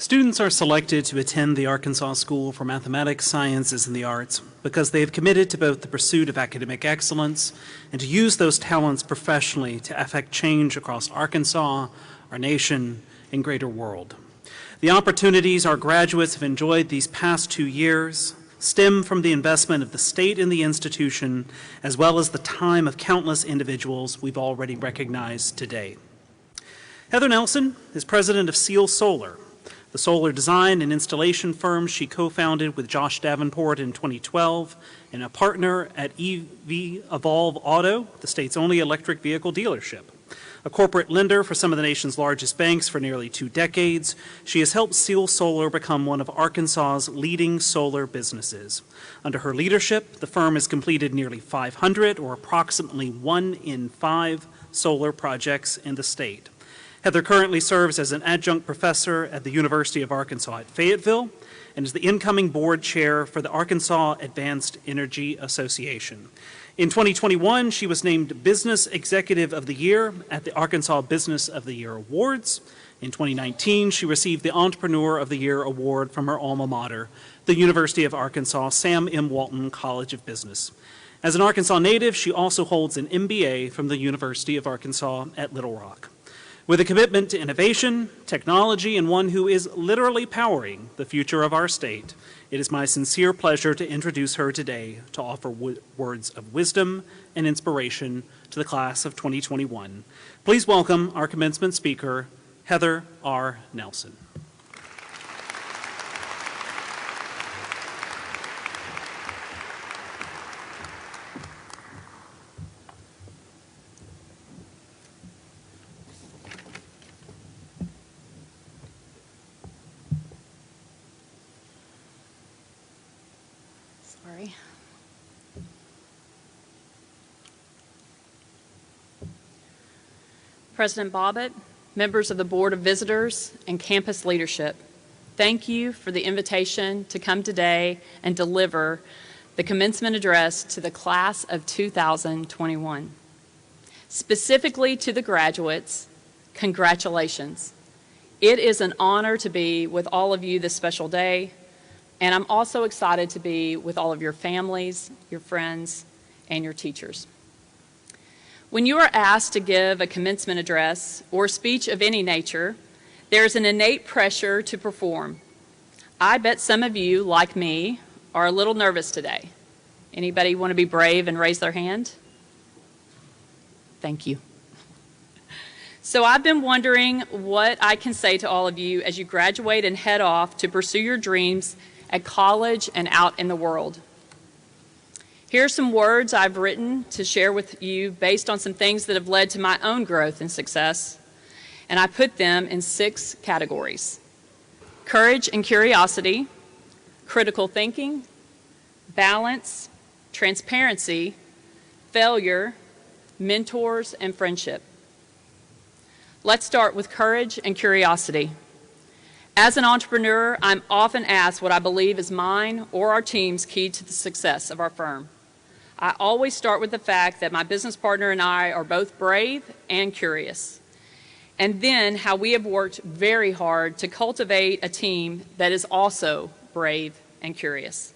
Students are selected to attend the Arkansas School for Mathematics, Sciences, and the Arts because they have committed to both the pursuit of academic excellence and to use those talents professionally to affect change across Arkansas, our nation, and greater world. The opportunities our graduates have enjoyed these past 2 years stem from the investment of the state in the institution, as well as the time of countless individuals we've already recognized today. Heather Nelson is president of Seal Solar, the solar design and installation firm she co-founded with Josh Davenport in 2012 and a partner at EV Evolve Auto, the state's only electric vehicle dealership. A corporate lender for some of the nation's largest banks for nearly 2 decades, she has helped Seal Solar become one of Arkansas's leading solar businesses. Under her leadership, the firm has completed nearly 500, or approximately 1 in 5, solar projects in the state. Heather currently serves as an adjunct professor at the University of Arkansas at Fayetteville and is the incoming board chair for the Arkansas Advanced Energy Association. In 2021, she was named Business Executive of the Year at the Arkansas Business of the Year Awards. In 2019, she received the Entrepreneur of the Year Award from her alma mater, the University of Arkansas Sam M. Walton College of Business. As an Arkansas native, she also holds an MBA from the University of Arkansas at Little Rock. With a commitment to innovation, technology, and one who is literally powering the future of our state, it is my sincere pleasure to introduce her today to offer words of wisdom and inspiration to the class of 2021. Please welcome our commencement speaker, Heather R. Nelson. President Bobbitt, members of the Board of Visitors, and campus leadership, thank you for the invitation to come today and deliver the commencement address to the class of 2021. Specifically to the graduates, congratulations. It is an honor to be with all of you this special day, and I'm also excited to be with all of your families, your friends, and your teachers. When you are asked to give a commencement address or speech of any nature, there's an innate pressure to perform. I bet some of you, like me, are a little nervous today. Anybody want to be brave and raise their hand? Thank you. So I've been wondering what I can say to all of you as you graduate and head off to pursue your dreams at college and out in the world. Here are some words I've written to share with you based on some things that have led to my own growth and success, and I put them in 6 categories: courage and curiosity, critical thinking, balance, transparency, failure, mentors, and friendship. Let's start with courage and curiosity. As an entrepreneur, I'm often asked what I believe is mine or our team's key to the success of our firm. I always start with the fact that my business partner and I are both brave and curious, and then how we have worked very hard to cultivate a team that is also brave and curious.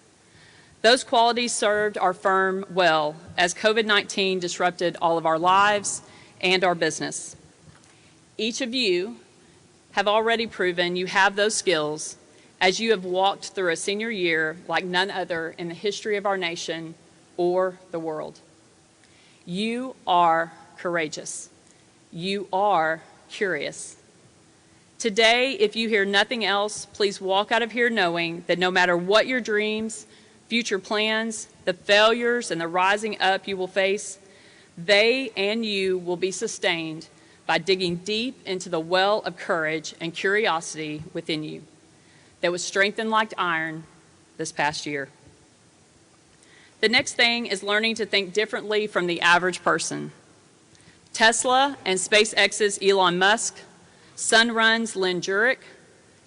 Those qualities served our firm well as COVID-19 disrupted all of our lives and our business. Each of you have already proven you have those skills as you have walked through a senior year like none other in the history of our nation or the world. You are courageous. You are curious. Today, if you hear nothing else, please walk out of here knowing that no matter what your dreams, future plans, the failures, and the rising up you will face, they and you will be sustained by digging deep into the well of courage and curiosity within you that was strengthened like iron this past year. The next thing is learning to think differently from the average person. Tesla and SpaceX's Elon Musk, Sunrun's Lynn Jurek,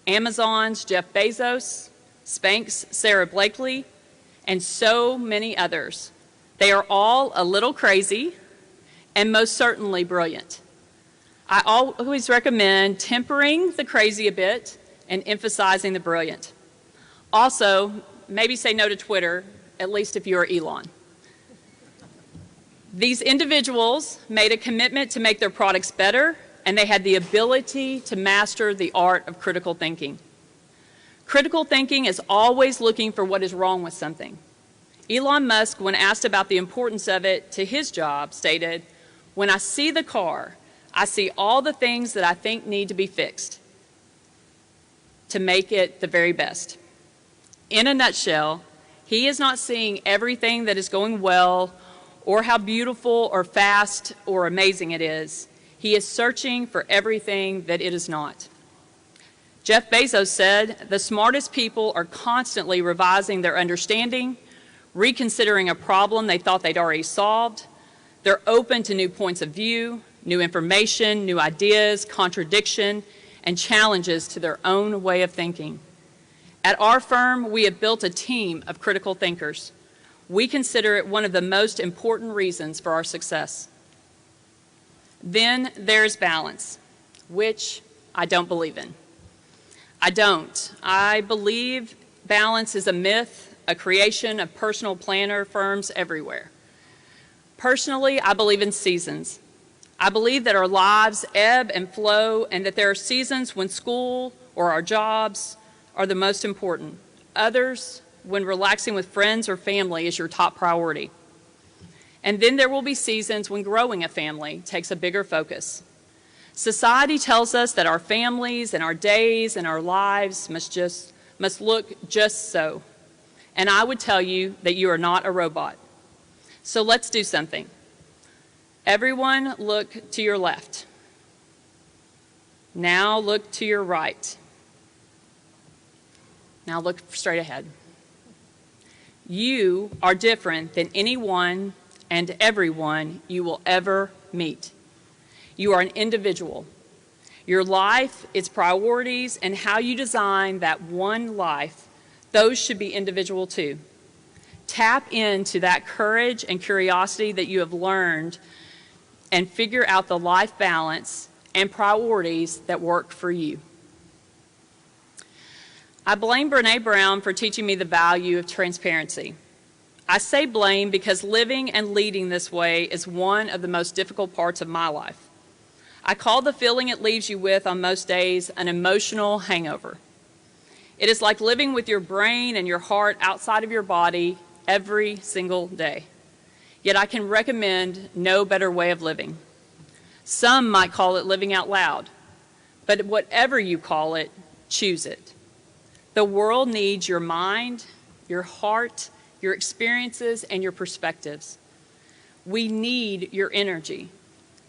Amazon's Jeff Bezos, Spank's Sarah Blakely, and so many others. They are all a little crazy and most certainly brilliant. I always recommend tempering the crazy a bit and emphasizing the brilliant. Also, maybe say no to Twitter, at least if you're Elon. These individuals made a commitment to make their products better, and they had the ability to master the art of critical thinking. Critical thinking is always looking for what is wrong with something. Elon Musk, when asked about the importance of it to his job, stated, "When I see the car, I see all the things that I think need to be fixed to make it the very best." In a nutshell, he is not seeing everything that is going well or how beautiful or fast or amazing it is. He is searching for everything that it is not. Jeff Bezos said, "The smartest people are constantly revising their understanding, reconsidering a problem they thought they'd already solved. They're open to new points of view, new information, new ideas, contradiction, and challenges to their own way of thinking." At our firm, we have built a team of critical thinkers. We consider it one of the most important reasons for our success. Then there's balance, which I don't believe in. I don't. I believe balance is a myth, a creation of personal planner firms everywhere. Personally, I believe in seasons. I believe that our lives ebb and flow, and that there are seasons when school or our jobs are the most important. Others, when relaxing with friends or family is your top priority. And then there will be seasons when growing a family takes a bigger focus. Society tells us that our families and our days and our lives must look just so. And I would tell you that you are not a robot. So let's do something. Everyone look to your left. Now look to your right. Now look straight ahead. You are different than anyone and everyone you will ever meet. You are an individual. Your life, its priorities, and how you design that one life, those should be individual too. Tap into that courage and curiosity that you have learned and figure out the life balance and priorities that work for you. I blame Brené Brown for teaching me the value of transparency. I say blame because living and leading this way is one of the most difficult parts of my life. I call the feeling it leaves you with on most days an emotional hangover. It is like living with your brain and your heart outside of your body every single day. Yet I can recommend no better way of living. Some might call it living out loud, but whatever you call it, choose it. The world needs your mind, your heart, your experiences, and your perspectives. We need your energy.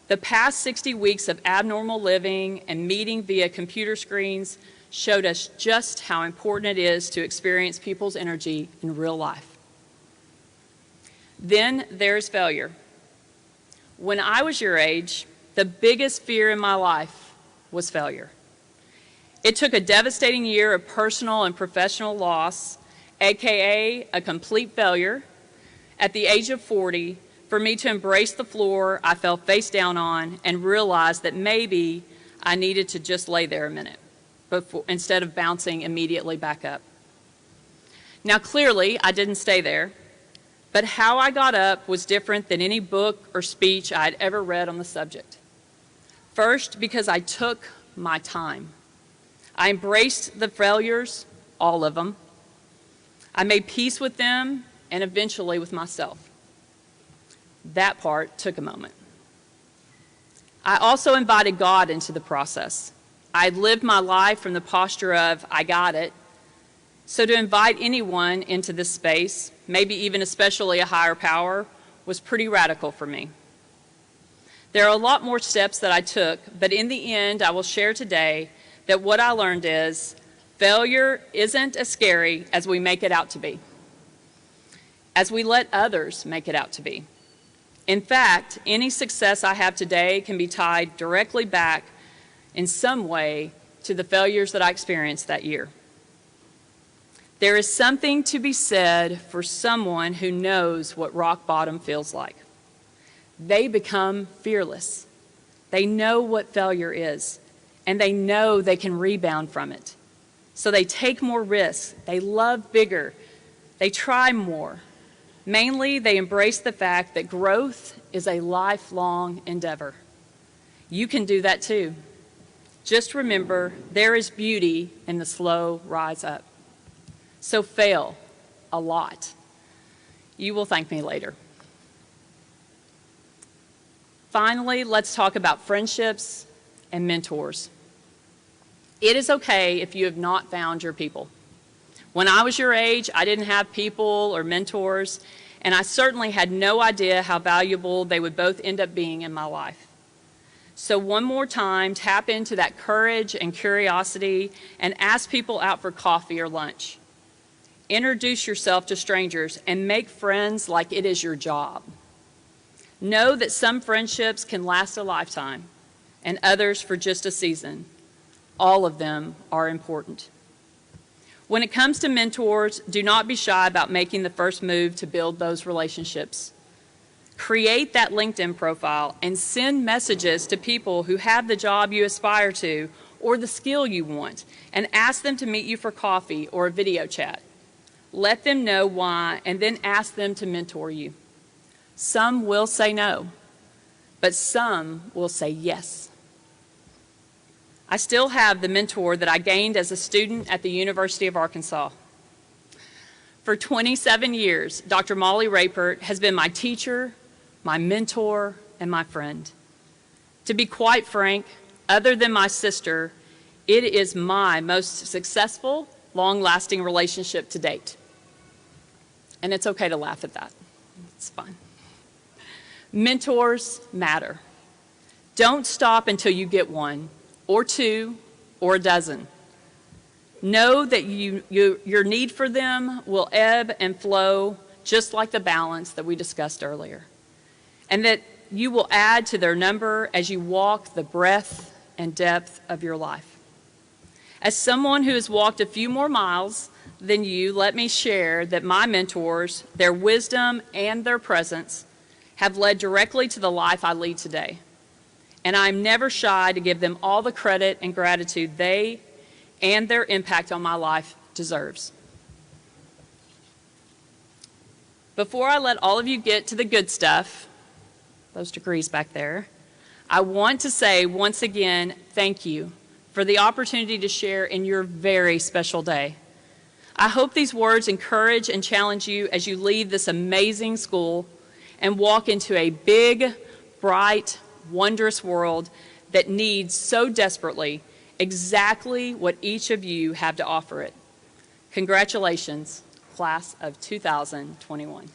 The past 60 weeks of abnormal living and meeting via computer screens showed us just how important it is to experience people's energy in real life. Then there's failure. When I was your age, the biggest fear in my life was failure. It took a devastating year of personal and professional loss, aka a complete failure, at the age of 40, for me to embrace the floor I fell face down on and realize that maybe I needed to just lay there a minute instead of bouncing immediately back up. Now clearly I didn't stay there, but how I got up was different than any book or speech I had ever read on the subject. First, because I took my time. I embraced the failures, all of them. I made peace with them and eventually with myself. That part took a moment. I also invited God into the process. I had lived my life from the posture of, I got it. So to invite anyone into this space, maybe even especially a higher power, was pretty radical for me. There are a lot more steps that I took, but in the end, I will share today that what I learned is failure isn't as scary as we make it out to be, as we let others make it out to be. In fact, any success I have today can be tied directly back in some way to the failures that I experienced that year. There is something to be said for someone who knows what rock bottom feels like. They become fearless. They know what failure is, and they know they can rebound from it. So they take more risks, they love bigger, they try more. Mainly, they embrace the fact that growth is a lifelong endeavor. You can do that too. Just remember, there is beauty in the slow rise up. So fail a lot. You will thank me later. Finally, let's talk about friendships and mentors. It is okay if you have not found your people. When I was your age, I didn't have people or mentors, and I certainly had no idea how valuable they would both end up being in my life. So one more time, tap into that courage and curiosity and ask people out for coffee or lunch. Introduce yourself to strangers and make friends like it is your job. Know that some friendships can last a lifetime and others for just a season. All of them are important. When it comes to mentors, do not be shy about making the first move to build those relationships. Create that LinkedIn profile and send messages to people who have the job you aspire to or the skill you want, and ask them to meet you for coffee or a video chat. Let them know why, and then ask them to mentor you. Some will say no, but some will say yes. I still have the mentor that I gained as a student at the University of Arkansas. For 27 years, Dr. Molly Rapert has been my teacher, my mentor, and my friend. To be quite frank, other than my sister, it is my most successful, long-lasting relationship to date. And it's okay to laugh at that. It's fine. Mentors matter. Don't stop until you get one, or two, or a dozen. Know that your need for them will ebb and flow just like the balance that we discussed earlier, and that you will add to their number as you walk the breadth and depth of your life. As someone who has walked a few more miles than you, let me share that my mentors, their wisdom and their presence, have led directly to the life I lead today. And I'm never shy to give them all the credit and gratitude they and their impact on my life deserves. Before I let all of you get to the good stuff, those degrees back there, I want to say once again, thank you for the opportunity to share in your very special day. I hope these words encourage and challenge you as you leave this amazing school and walk into a big, bright, wondrous world that needs so desperately exactly what each of you have to offer it. Congratulations, class of 2021.